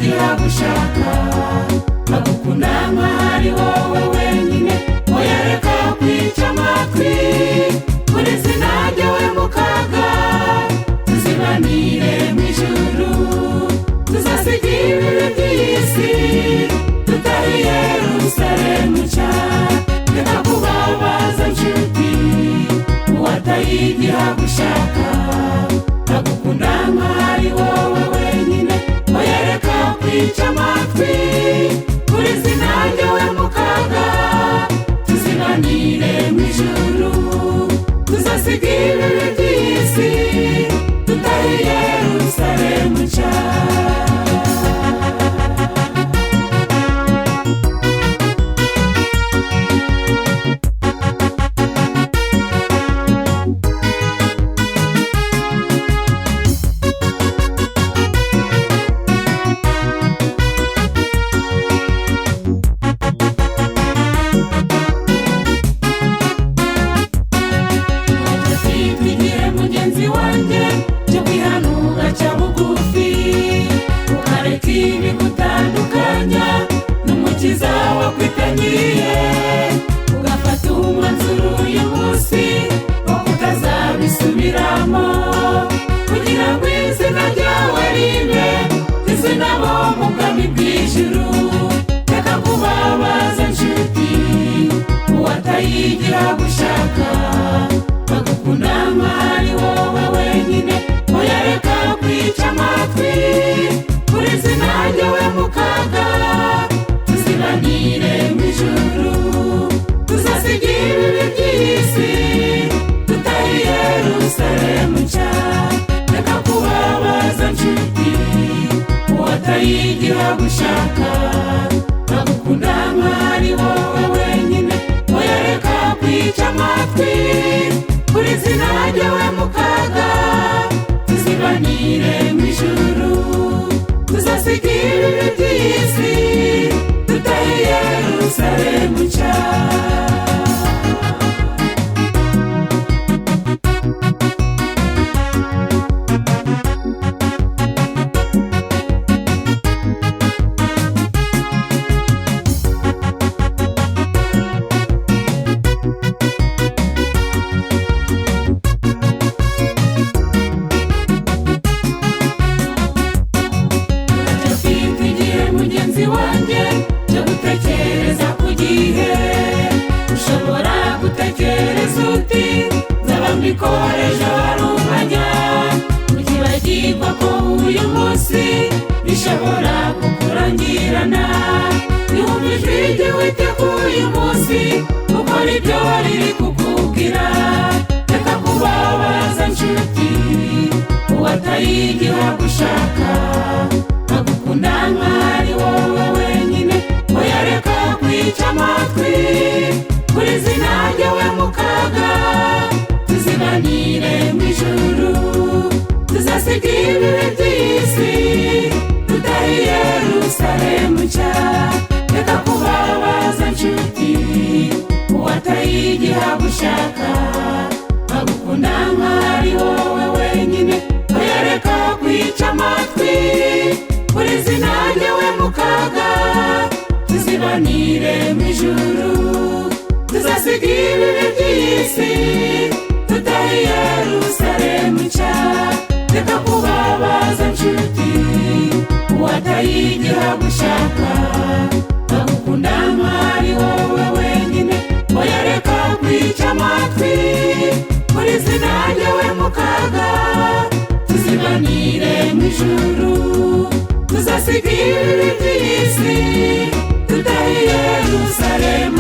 atayigira gushaka agukunda nk'ari wowe wenyine oya reka kwica amatwi kuri zina ryawe mu kaga tuzibanire mu ijuru tuzasiga ibibi by'isi tutahe Yerusalemu nshya reka kubabaza nshuti uwatayigira gushaka agukunda nk'ari wowe wenyine oya reka kwica amatwi kuri zina ryawe mu kaga tuzibanire mu ijuru tuzasiga ibibi by'isi tutahe Yerusalemu nshya. Ugafata umwanzuro uyu munsi wo kutazabisubiramo kugira ngo izina ryawe ribe izina bo mu bwami bw'ijuru reka kubabaza nshuti uwatayigira gushaka bagukunda nk'ari wowe wenyine oya reka kwica amatwi kuri zina ryawe mu kaga tuzibanire mu ijuru tuzasiga ibibi by'isi tutahe Yerusalemu nshya reka kubabaza nshuti uwatayigira gushaka agukunda nk'ari wowe wenyine oya reka kwica amatwi kuri zina ryawe mu kaga tuzibanire mu ijuru tuzasiga ibibi by'isi tutahe Yerusalemu nshya. Mbikoresha warumanya ukibagirwa ko uyu munsi bishobora kukurangirana niwumva ijwi ry'Uwiteka uyu munsi ukora ibyo riri kukubwira reka kubabaza nshuti uwatayigira gushaka agukunda nk'ari wowe wenyine oya reka kwica amatwi kuri zina ryawe mu kaga tuzibanire mu ijuru tuzasiga ibibi by'isi tutahe Yerusalemu nshya reka kubabaza nshuti uwatayigira gushaka agukunda nk'ari wowe wenyine oya reka kwica amatwi kuri zina ryawe mu kaga tuzibanire mu ijuru tuzasiga ibibi by'isi tutahe Yerusalemu nshya reka kubabaza nshuti uwatayigira gushaka agukunda nk'ari wowe wenyine oya reka kwica amatwi kuri zina ryawe mu kaga tuzibanire mu ijuru tuzasiga ibibi by'isi tutahe Yerusalemu